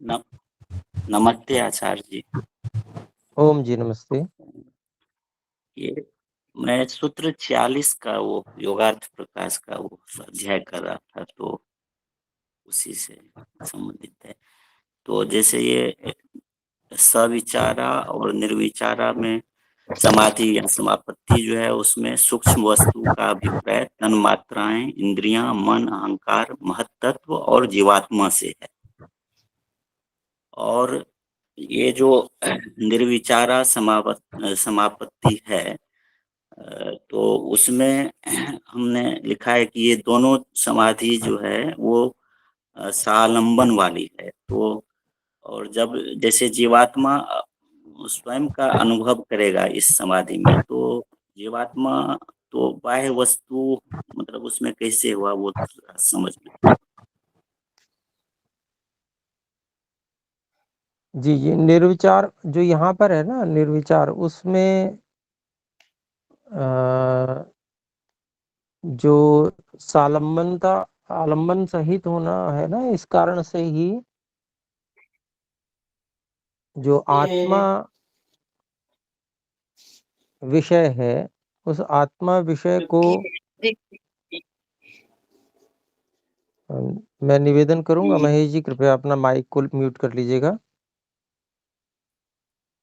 न, नमस्ते आचार्य जी। ओम जी नमस्ते। ये मैं सूत्र 46 का वो योगार्थ प्रकाश का वो अध्याय कर रहा था, तो उसी से संबंधित है। तो जैसे ये सविचारा और निर्विचारा में समाधि या समापत्ति जो है, उसमें सूक्ष्म वस्तु का अभिप्राय तन मात्राएं, इंद्रियां, मन, अहंकार, महत्त्व और जीवात्मा से है। और ये जो निर्विचारा समापत्ति है, तो उसमें हमने लिखा है कि ये दोनों समाधि जो है वो सालंबन वाली है। तो और जब जैसे जीवात्मा स्वयं का अनुभव करेगा इस समाधि में, तो जीवात्मा तो बाह्य वस्तु मतलब उसमें कैसे हुआ वो थोड़ा समझ में। जी जी, निर्विचार जो यहाँ पर है ना, निर्विचार उसमें जो सालंबनता आलंबन सहित होना है ना, इस कारण से ही जो आत्मा विषय है, उस आत्मा विषय को मैं निवेदन करूंगा, महेश जी कृपया अपना माइक को म्यूट कर लीजिएगा।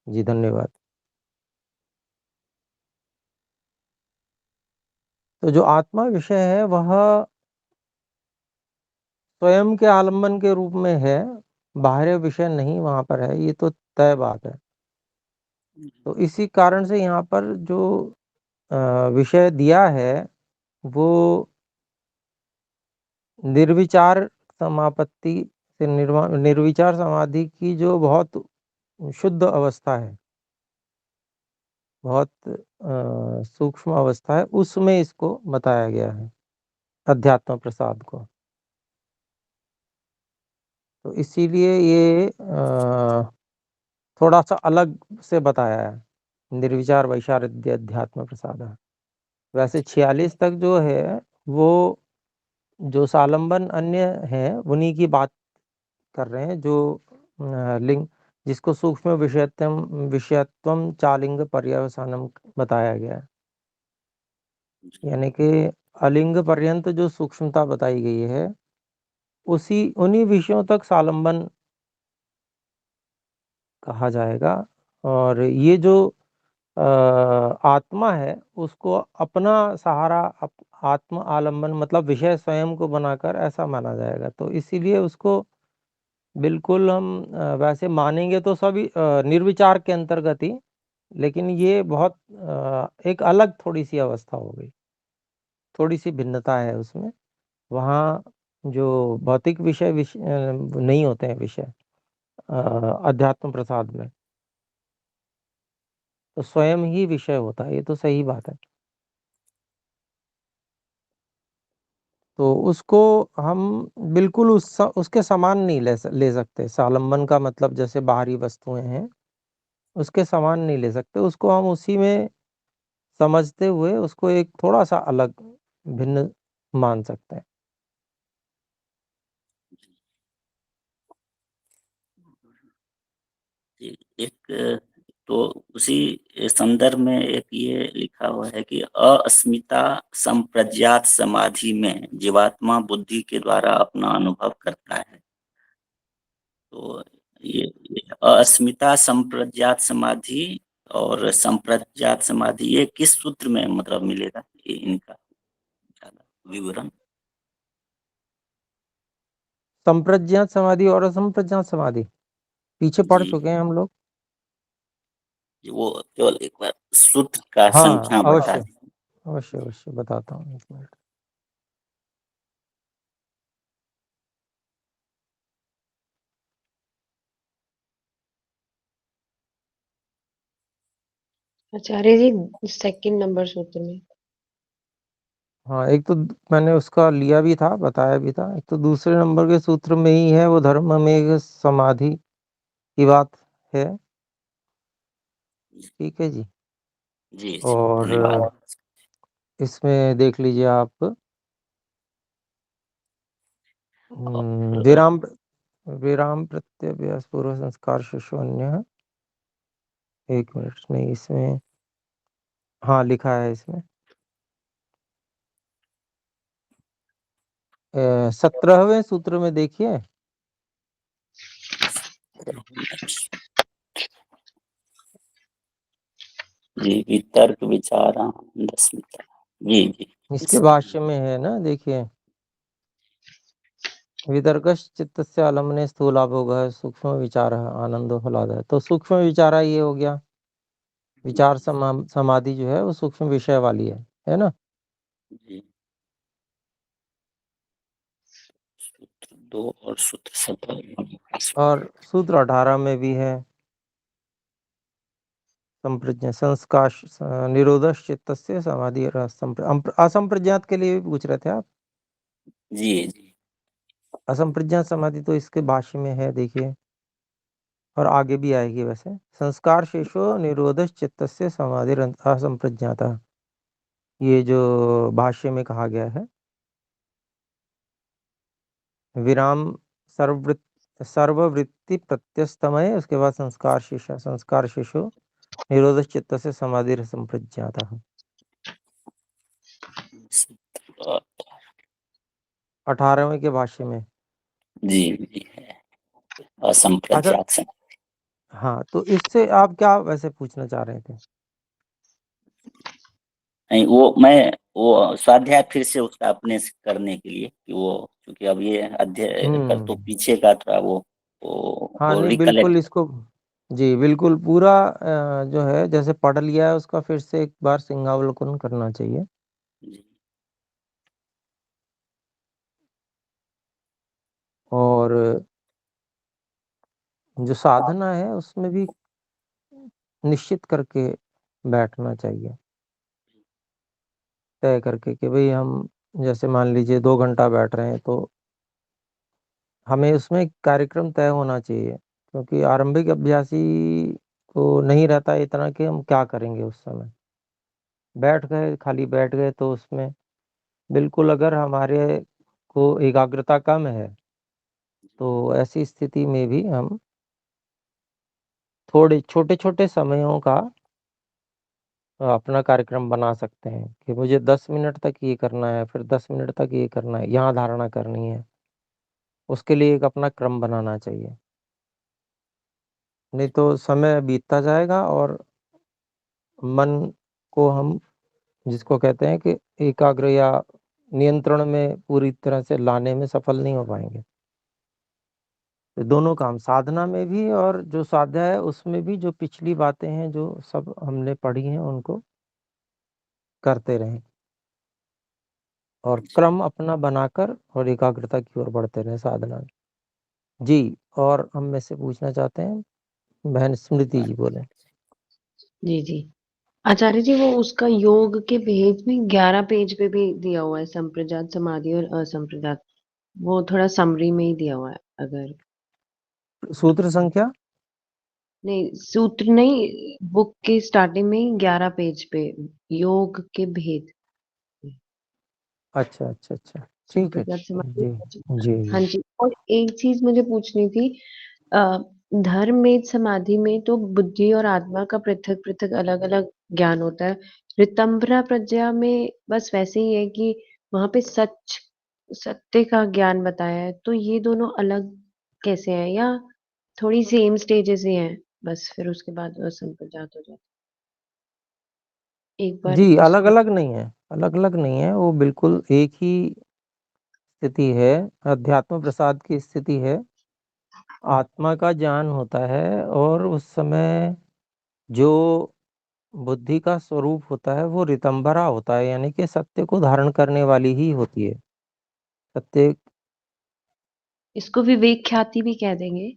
जी धन्यवाद। तो जो आत्मा विषय है वह स्वयं के आलंबन के रूप में है, बाहरी विषय नहीं वहां पर है, ये तो तय बात है। तो इसी कारण से यहाँ पर जो विषय दिया है वो निर्विचार समापत्ति से निर्विचार समाधि की जो बहुत शुद्ध अवस्था है, बहुत सूक्ष्म अवस्था है, उसमें इसको बताया गया है अध्यात्म प्रसाद को। तो इसीलिए ये थोड़ा सा अलग से बताया है, निर्विचार वैशारद्य अध्यात्म प्रसाद है। वैसे 46 तक जो है वो जो सालंबन अन्य है उन्हीं की बात कर रहे हैं, जो लिंग जिसको सूक्ष्म विषयत्वम चालिंग पर्यवसानम बताया गया है, यानी कि अलिंग पर्यंत जो सूक्ष्मता बताई गई है उसी उन्हीं विषयों तक सालंबन कहा जाएगा। और ये जो आत्मा है उसको अपना सहारा आत्म आलंबन मतलब विषय स्वयं को बनाकर ऐसा माना जाएगा। तो इसीलिए उसको बिल्कुल हम वैसे मानेंगे तो सभी निर्विचार के अंतर्गत ही, लेकिन ये बहुत एक अलग थोड़ी सी अवस्था हो गई, थोड़ी सी भिन्नता है उसमें। वहाँ जो भौतिक विषय नहीं होते हैं विषय अध्यात्म प्रसाद में, तो स्वयं ही विषय होता है, ये तो सही बात है। तो उसको हम बिल्कुल उसके समान नहीं ले सकते। सालंबन का मतलब जैसे बाहरी वस्तुएं हैं उसके समान नहीं ले सकते, उसको हम उसी में समझते हुए उसको एक थोड़ा सा अलग भिन्न मान सकते हैं। एक तो उसी संदर्भ में एक ये लिखा हुआ है कि अस्मिता संप्रज्ञात समाधि में जीवात्मा बुद्धि के द्वारा अपना अनुभव करता है। तो ये अस्मिता संप्रज्ञात समाधि और संप्रज्ञात समाधि ये किस सूत्र में मतलब मिलेगा, ये इनका ज्यादा विवरण। संप्रज्ञात समाधि और असंप्रज्ञात समाधि पीछे पढ़ जी, चुके हैं हम लोग। वो केवल एक बार सूत्र का हाँ संख्या बता अवश्य, दें। अवश्य अवश्य बताता हूँ, एक मिनट। आचार्य जी सेकंड नंबर सूत्र में। हाँ, एक तो मैंने उसका लिया भी था, बताया भी था। एक तो दूसरे नंबर के सूत्र में ही है, वो धर्म में एक समाधि की बात है। ठीक है जी। जी जी, और धन्यवाद। इसमें देख लीजिए आप और विराम विराम प्रत्यय अभ्यास पूर्व संस्कार शिशु अन्य। एक मिनट, नहीं इसमें हाँ लिखा है इसमें 17वें सूत्र में देखिए। जी, वितर्क विचारा 10 जी जी इसके भाष्य में है ना, देखिए वितर्कश चित्तस्य आलम्बने स्थूलाभोगः सूक्ष्म विचारः आनंदो फलादः। तो सूक्ष्म विचारा ये हो गया, विचार समाधि जो है वो सूक्ष्म विषय वाली है ना। जी। सूत्र 2 और सूत्र 17 और सूत्र 18 में भी है संप्रज्ञा संस्कार निरोधश चित्तस्य समाधि असंप्रज्ञात के लिए भी पूछ रहे थे आप। जी जी असंप्रज्ञात समाधि तो इसके भाष्य में है, देखिए और आगे भी आएगी वैसे। संस्कार शेषो निरोधश चित्तस्य समाधि असंप्रज्ञाता, ये जो भाष्य में कहा गया है। विराम सर्ववृत्ति प्रत्यस्तमय, उसके बाद संस्कार शिशु निरोध चित्त से समाधि संप्रज्ञाता। 18वें के भाष्य में जी जी है अच्छा। असंप्रज्ञात समाधि। हाँ, तो इससे आप क्या वैसे पूछना चाह रहे थे? नहीं, वो स्वाध्याय फिर से उसका अपने से करने के लिए कि वो, क्योंकि अब ये अध्ययन कर तो पीछे का था हाँ वो नहीं बिल्कुल, रिकलेक्ट। इसको जी बिल्कुल पूरा जो है जैसे पढ़ लिया है उसका फिर से एक बार सिंहावलोकन करना चाहिए। जी और जो साधना है उसमें भी निश्चित करके बैठना चाहिए, तय करके कि भाई हम जैसे मान लीजिए 2 घंटा बैठ रहे हैं तो हमें उसमें एक कार्यक्रम तय होना चाहिए, क्योंकि आरंभिक अभ्यासी को नहीं रहता इतना कि हम क्या करेंगे उस समय। बैठ गए, खाली बैठ गए तो उसमें बिल्कुल अगर हमारे को एकाग्रता कम है तो ऐसी स्थिति में भी हम थोड़े छोटे छोटे समयों का अपना कार्यक्रम बना सकते हैं कि मुझे 10 मिनट तक ये करना है, फिर 10 मिनट तक ये करना है, यहाँ धारणा करनी है। उसके लिए एक अपना क्रम बनाना चाहिए, नहीं तो समय बीतता जाएगा और मन को हम जिसको कहते हैं कि एकाग्र या नियंत्रण में पूरी तरह से लाने में सफल नहीं हो पाएंगे। तो दोनों काम साधना में भी और जो स्वाध्याय है उसमें भी जो पिछली बातें हैं जो सब हमने पढ़ी हैं उनको करते रहें और क्रम अपना बनाकर और एकाग्रता की ओर बढ़ते रहें साधना में। जी, और हम में से पूछना चाहते हैं बहन स्मृति जी, बोले। जी जी आचार्य जी, वो उसका योग के भेद में 11 पेज पे भी दिया हुआ है, संप्रजात समाधि और असंप्रजात। वो थोड़ा समरी में ही दिया हुआ है। अगर सूत्र संख्या नहीं, सूत्र नहीं, बुक के स्टार्टिंग में ही 11 पेज पे योग के भेद। अच्छा अच्छा अच्छा, ठीक है संप्रजात समाधि। जी जी हाँ जी। जी, और एक चीज मुझे पूछनी थी। अ, धर्म में समाधि में तो बुद्धि और आत्मा का पृथक पृथक अलग अलग ज्ञान होता है। ऋतंभरा प्रज्ञा में बस वैसे ही है कि वहां पे सत्य का ज्ञान बताया है। तो ये दोनों अलग कैसे हैं, या थोड़ी सेम स्टेजेस ही हैं, बस फिर उसके बाद असंप्रजात हो जाता है। एक बार जी, अलग इसको। अलग नहीं है, अलग अलग नहीं है, वो बिल्कुल एक ही स्थिति है। अध्यात्म प्रसाद की स्थिति है, आत्मा का ज्ञान होता है और उस समय जो बुद्धि का स्वरूप होता है वो ऋतंभरा होता है, यानी कि सत्य को धारण करने वाली ही होती है। सत्य इसको विवेक ख्याति भी कह देंगे,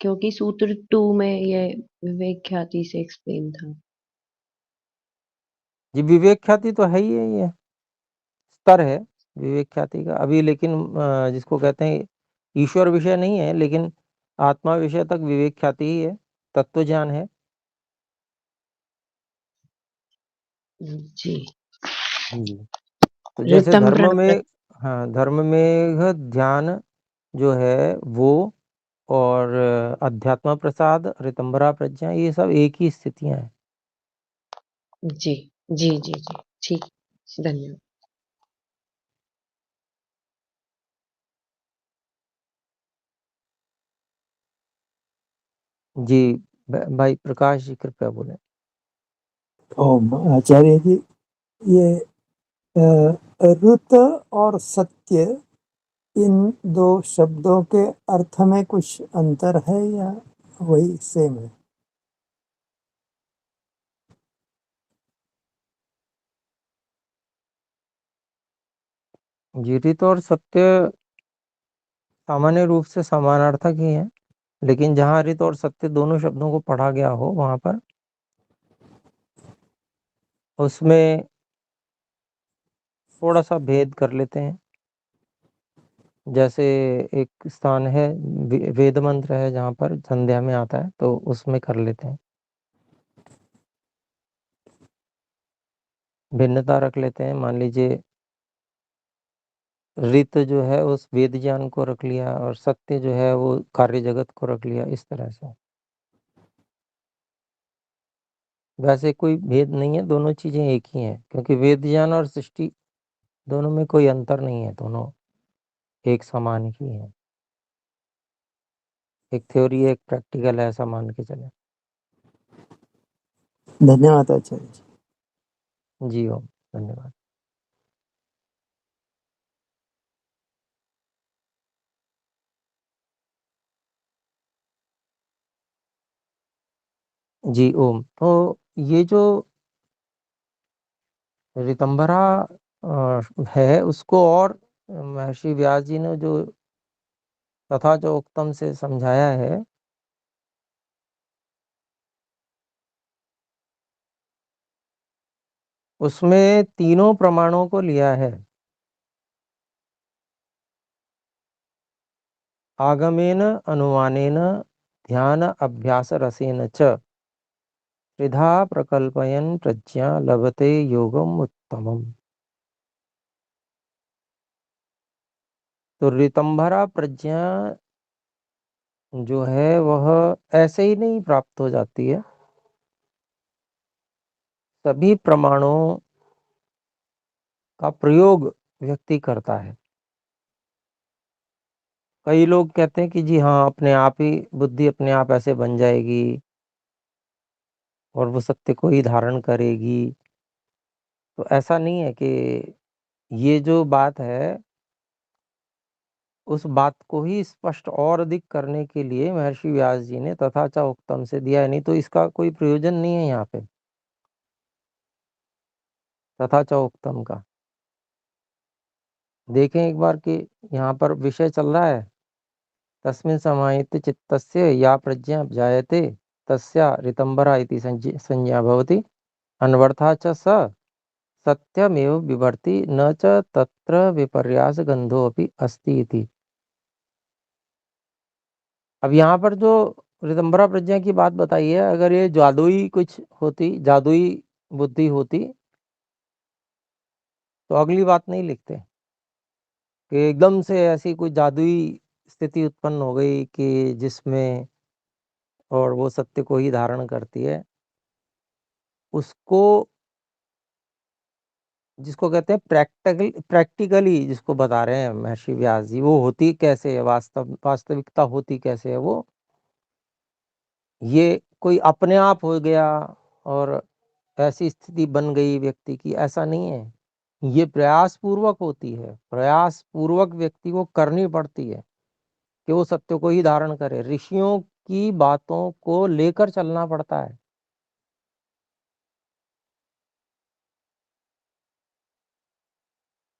क्योंकि सूत्र 2 में ये विवेक ख्याति से एक्सप्लेन था। जी, विवेक ख्याति तो है ही है, ये स्तर है विवेक ख्याति का अभी, लेकिन जिसको कहते हैं ईश्वर विषय नहीं है, लेकिन आत्मा विषय तक विवेक ख्याति ही है, तत्व ज्ञान है। जी। जी, तो जैसे ऋतंभरा धर्म में, हाँ धर्म में ध्यान जो है वो अध्यात्म प्रसाद, ऋतंभरा प्रज्ञा, ये सब एक ही स्थितियां हैं। जी, जी, जी, जी। ठीक, धन्यवाद। जी, भाई प्रकाश जी कृपया बोले। ओम आचार्य जी, ये ऋत और सत्य, इन दो शब्दों के अर्थ में कुछ अंतर है या वही सेम है? जी, ऋत और सत्य सामान्य रूप से समानार्थक ही हैं, लेकिन जहाँ ऋत और सत्य दोनों शब्दों को पढ़ा गया हो वहां पर उसमें थोड़ा सा भेद कर लेते हैं। जैसे एक स्थान है, वेद मंत्र है जहाँ पर संध्या में आता है, तो उसमें कर लेते हैं, भिन्नता रख लेते हैं। मान लीजिए ऋत जो है उस वेद ज्ञान को रख लिया और सत्य जो है वो कार्य जगत को रख लिया, इस तरह से। वैसे कोई भेद नहीं है, दोनों चीजें एक ही हैं, क्योंकि वेद ज्ञान और सृष्टि दोनों में कोई अंतर नहीं है, दोनों एक समान ही है। एक थ्योरी है, एक प्रैक्टिकल है, ऐसा मान के चले। धन्यवाद आचार्य जी। जी ओम, धन्यवाद। जी ओम। तो ये जो ऋतंभरा है, उसको और महर्षि व्यास जी ने जो तथा जो उत्तम से समझाया है, उसमें तीनों प्रमाणों को लिया है। आगमेन, अनुमानेन, ध्यान अभ्यास रसेन च त्रिधा प्रकल्पयन् प्रज्ञा लभते योगम उत्तमम। तो ऋतंभरा प्रज्ञा जो है वह ऐसे ही नहीं प्राप्त हो जाती है, सभी प्रमाणों का प्रयोग व्यक्ति करता है। कई लोग कहते हैं कि जी हाँ, अपने आप ही बुद्धि अपने आप ऐसे बन जाएगी और वो सत्य को ही धारण करेगी। तो ऐसा नहीं है कि ये जो बात है, उस बात को ही स्पष्ट और अधिक करने के लिए महर्षि व्यास जी ने तथा च उत्तम से दिया है, नहीं तो इसका कोई प्रयोजन नहीं है यहाँ पे तथा च उत्तम का। देखें एक बार कि यहाँ पर विषय चल रहा है, तस्मिन् समाहिते चित्तस्य या प्रज्ञा जायते तस्या ऋतंभरा इति संज्ञा भवति, अन्वर्थः च स सत्यमेव विवर्ति न च तत्र विपर्यास गंधो अपि अस्ति इति। अब यहाँ पर जो ऋतंभरा प्रज्ञा की बात बताई है, अगर ये जादुई कुछ होती, जादुई बुद्धि होती, तो अगली बात नहीं लिखते कि एकदम से ऐसी कोई जादुई स्थिति उत्पन्न हो गई कि जिसमें और वो सत्य को ही धारण करती है। उसको जिसको कहते हैं प्रैक्टिकली जिसको बता रहे हैं महर्षि व्यास जी, वो होती कैसे है, वास्तविकता होती कैसे है वो, ये कोई अपने आप हो गया और ऐसी स्थिति बन गई व्यक्ति की, ऐसा नहीं है। ये प्रयास पूर्वक होती है, प्रयास पूर्वक व्यक्ति को करनी पड़ती है कि वो सत्य को ही धारण करे। ऋषियों की बातों को लेकर चलना पड़ता है।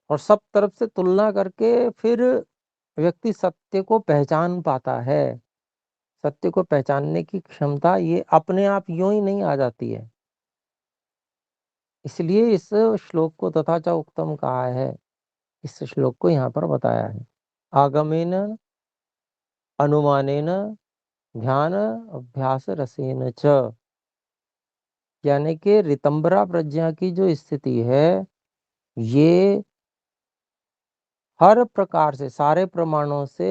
और सब तरफ से तुलना करके फिर व्यक्ति सत्य को पहचान पाता है। सत्य को पहचानने की क्षमता ये अपने आप यूं ही नहीं आ जाती है। इसलिए इस श्लोक को तथा च उत्तम कहा है, इस श्लोक को यहाँ पर बताया है। आगमेन, अनुमानेन, ध्यान अभ्यास रसेन च, यानी कि ऋतंभरा प्रज्ञा की जो स्थिति है, ये हर प्रकार से, सारे प्रमाणों से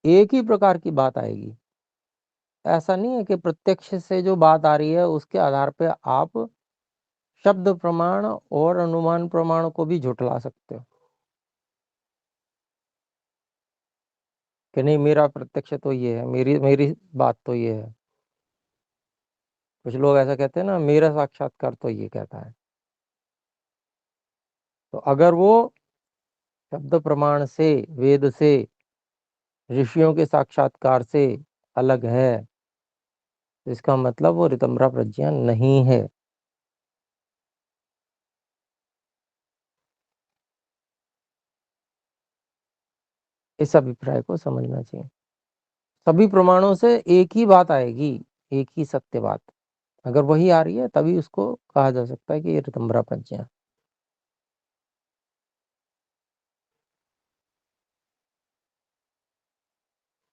एक ही प्रकार की बात आएगी। ऐसा नहीं है कि प्रत्यक्ष से जो बात आ रही है उसके आधार पे आप शब्द प्रमाण और अनुमान प्रमाण को भी झुठला सकते हो कि नहीं मेरा प्रत्यक्ष तो ये है, मेरी मेरी बात तो ये है। कुछ लोग ऐसा कहते हैं ना, मेरा साक्षात्कार तो ये कहता है। तो अगर वो शब्द प्रमाण से, वेद से, ऋषियों के साक्षात्कार से अलग है, तो इसका मतलब वो ऋतंभरा प्रज्ञा नहीं है। इस अभिप्राय को समझना चाहिए। सभी प्रमाणों से एक ही बात आएगी, एक ही सत्य बात। अगर वही आ रही है तभी उसको कहा जा सकता है कि ये ऋतंभरा प्रज्ञा है।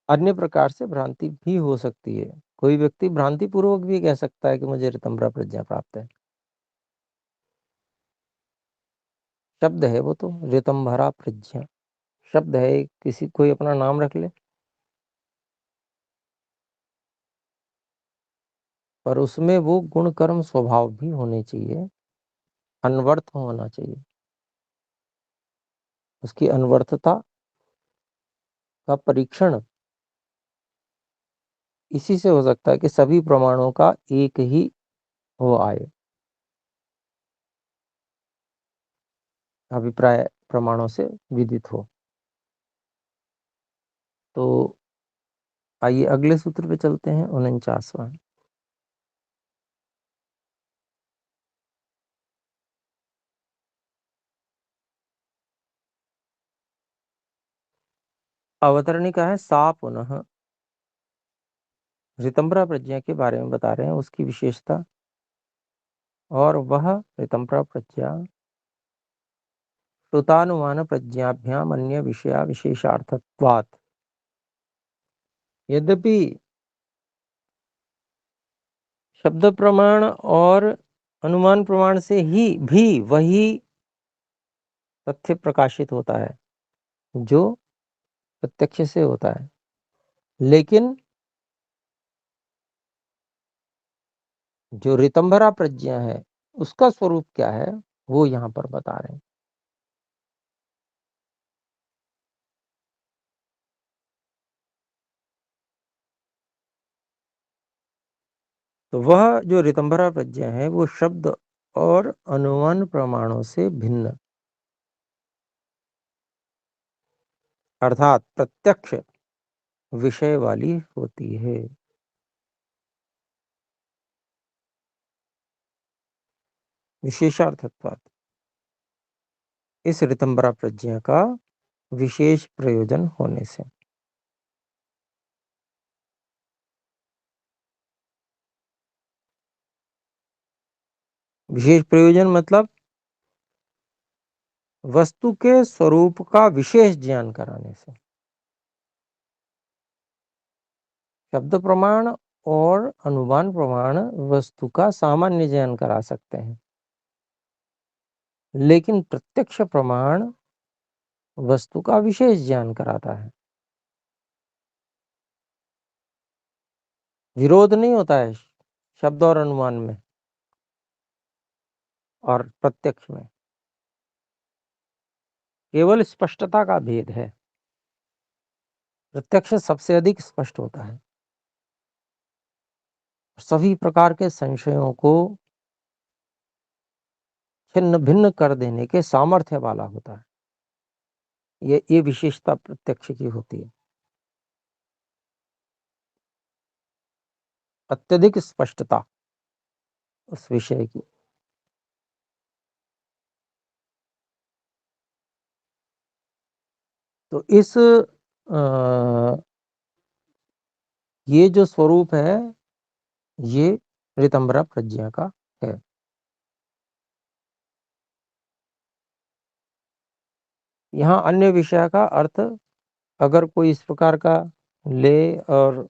अन्य प्रकार से भ्रांति भी हो सकती है। कोई व्यक्ति भ्रांति पूर्वक भी कह सकता है कि मुझे ऋतंभरा प्रज्ञा प्राप्त है। शब्द है वो तो, ऋतंभरा प्रज्ञा शब्द है, किसी कोई अपना नाम रख ले, पर उसमें वो गुण कर्म स्वभाव भी होने चाहिए, अनवर्थ होना चाहिए। उसकी अनवर्थता का परीक्षण इसी से हो सकता है कि सभी प्रमाणों का एक ही हो आए, अभिप्राय प्रमाणों से विदित हो। तो आइए अगले सूत्र पे चलते हैं, 49वां। अवतरणिका है सा पुनः, ऋतंभरा प्रज्ञा के बारे में बता रहे हैं, उसकी विशेषता। और वह ऋतंभरा प्रज्ञा श्रुतानुमान प्रज्ञाभ्याम अन्य विषया विशेषार्थत्वात्। यद्यपि शब्द प्रमाण और अनुमान प्रमाण से ही भी वही तथ्य प्रकाशित होता है जो प्रत्यक्ष से होता है, लेकिन जो ऋतंभरा प्रज्ञा है उसका स्वरूप क्या है वो यहाँ पर बता रहे हैं। तो वह जो ऋतंभरा प्रज्ञा है वो शब्द और अनुमान प्रमाणों से भिन्न, अर्थात प्रत्यक्ष विषय वाली होती है। विशेषार्थत्वात्, इस ऋतंभरा प्रज्ञा का विशेष प्रयोजन होने से। विशेष प्रयोजन मतलब वस्तु के स्वरूप का विशेष ज्ञान कराने से। शब्द प्रमाण और अनुमान प्रमाण वस्तु का सामान्य ज्ञान करा सकते हैं, लेकिन प्रत्यक्ष प्रमाण वस्तु का विशेष ज्ञान कराता है। विरोध नहीं होता है शब्द और अनुमान में और प्रत्यक्ष में, केवल स्पष्टता का भेद है। प्रत्यक्ष सबसे अधिक स्पष्ट होता है, सभी प्रकार के संशयों को छिन्न भिन्न कर देने के सामर्थ्य वाला होता है। ये विशेषता प्रत्यक्ष की होती है, अत्यधिक स्पष्टता उस विषय की। तो इस ये जो स्वरूप है ये ऋतंभरा प्रज्ञा का है। यहाँ अन्य विषय का अर्थ अगर कोई इस प्रकार का ले और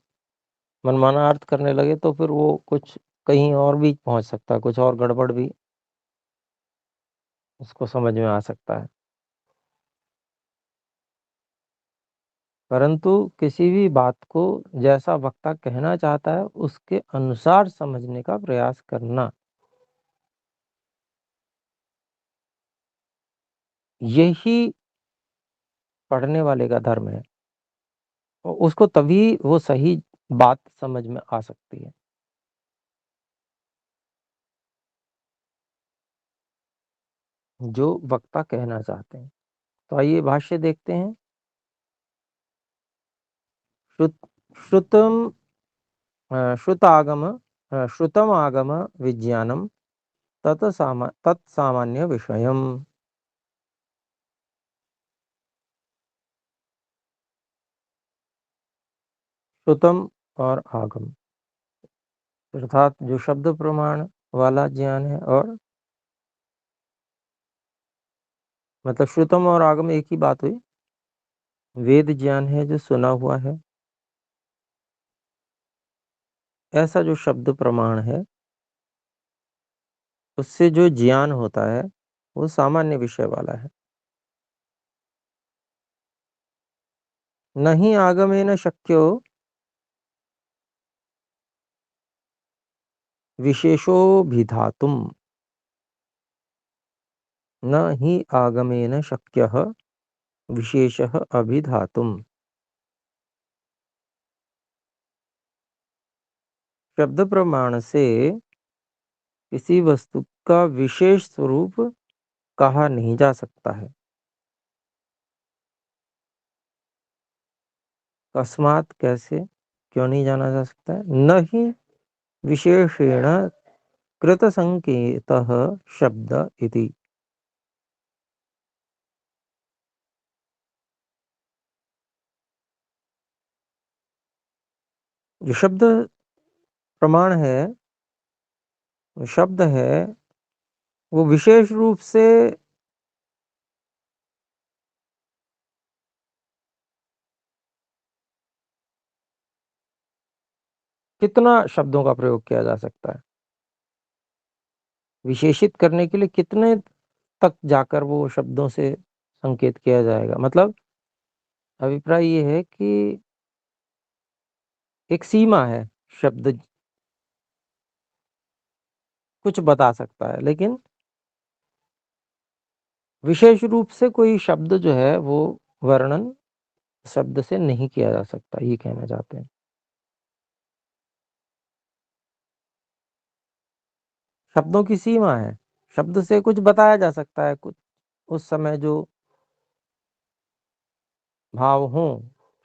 मनमाना अर्थ करने लगे तो फिर वो कुछ कहीं और भी पहुंच सकता है, कुछ और गड़बड़ भी उसको समझ में आ सकता है। परंतु किसी भी बात को जैसा वक्ता कहना चाहता है उसके अनुसार समझने का प्रयास करना, यही पढ़ने वाले का धर्म है। और उसको तभी वो सही बात समझ में आ सकती है। जो वक्ता कहना चाहते हैं। तो आइए भाष्य देखते हैं। श्रुतम श्रुतम आगम विज्ञानम तत्सामान्य विषयम। श्रुतम और आगम अर्थात जो शब्द प्रमाण वाला ज्ञान है, और मतलब श्रुतम और आगम एक ही बात हुई। वेद ज्ञान है जो सुना हुआ है, ऐसा जो शब्द प्रमाण है उससे जो ज्ञान होता है वो सामान्य विषय वाला है। नहीं आगमेन शक्यो विशेषोभिधातुम, न हि आगमेन शक्यः विशेषः अभिधातुम। शब्द प्रमाण से किसी वस्तु का विशेष स्वरूप कहा नहीं जा सकता है। अकस्मात कैसे, क्यों नहीं जाना जा सकता है? न ही विशेषेण कृत संकेतः शब्द इति। जो शब्द प्रमाण है, शब्द है, वो विशेष रूप से कितना शब्दों का प्रयोग किया जा सकता है, विशेषित करने के लिए कितने तक जाकर वो शब्दों से संकेत किया जाएगा। मतलब अभिप्राय ये है कि एक सीमा है, शब्द कुछ बता सकता है, लेकिन विशेष रूप से कोई शब्द जो है वो वर्णन शब्द से नहीं किया जा सकता, ये कहना चाहते हैं। शब्दों की सीमा है, शब्द से कुछ बताया जा सकता है, कुछ उस समय जो भाव हो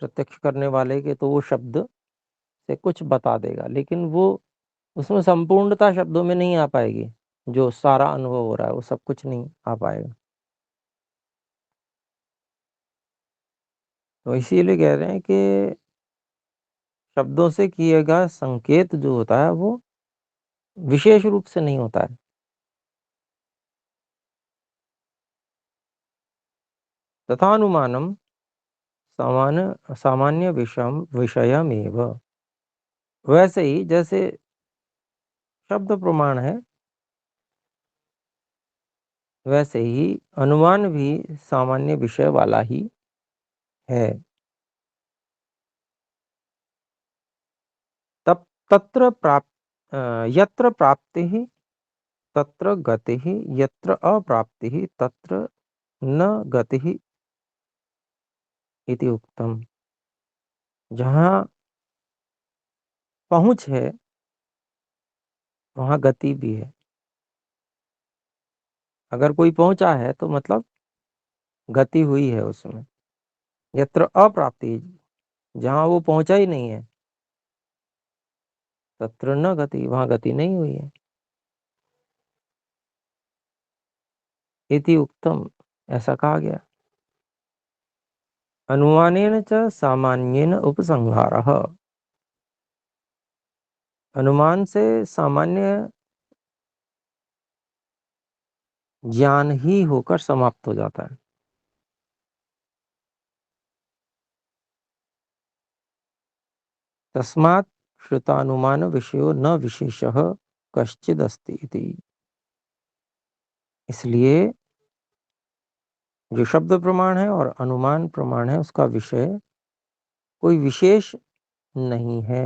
प्रत्यक्ष करने वाले के, तो वो शब्द से कुछ बता देगा, लेकिन वो उसमें संपूर्णता शब्दों में नहीं आ पाएगी। जो सारा अनुभव हो रहा है वो सब कुछ नहीं आ पाएगा। तो इसीलिए कह रहे हैं कि शब्दों से किए गया संकेत जो होता है वो विशेष रूप से नहीं होता है। तथा अनुमानम सामान्य विषयमेव। वैसे ही जैसे शब्द प्रमाण है, वैसे ही अनुमान भी सामान्य विषय वाला ही है। तब तत्र यत्र प्राप्तिः तत्र गतिः, यत्र अप्राप्तिः तत्र न गतिः इति उक्तम। जहाँ पहुँच है वहाँ गति भी है। अगर कोई पहुँचा है तो मतलब गति हुई है उसमें। यत्र अप्राप्ति, जहाँ वो पहुँचा ही नहीं है, तत्र न गति, वहाँ गति नहीं हुई है। इति उक्तम, ऐसा कहा गया। अनुमानेन च सामान्येन उपसंहारः। अनुमान से सामान्य ज्ञान ही होकर समाप्त हो जाता है। तस्मात् श्रुतानुमान विषयो न विशेषः कश्चिदस्ति इति। इसलिए जो शब्द प्रमाण है और अनुमान प्रमाण है उसका विषय कोई विशेष नहीं है।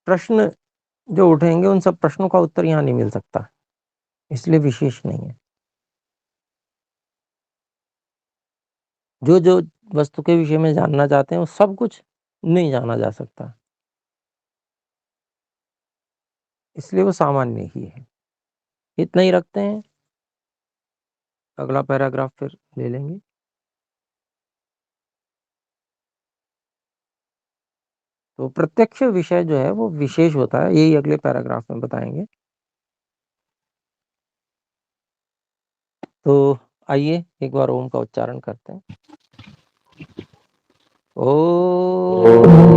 प्रश्न जो उठेंगे उन सब प्रश्नों का उत्तर यहाँ नहीं मिल सकता, इसलिए विशेष नहीं है। जो वस्तु के विषय में जानना चाहते हैं वो सब कुछ नहीं जाना जा सकता, इसलिए वो सामान्य ही है। इतना ही रखते हैं, अगला पैराग्राफ फिर ले लेंगे। तो प्रत्यक्ष विषय जो है वो विशेष होता है, यही अगले पैराग्राफ में बताएंगे। तो आइए एक बार ओम का उच्चारण करते हैं। ओ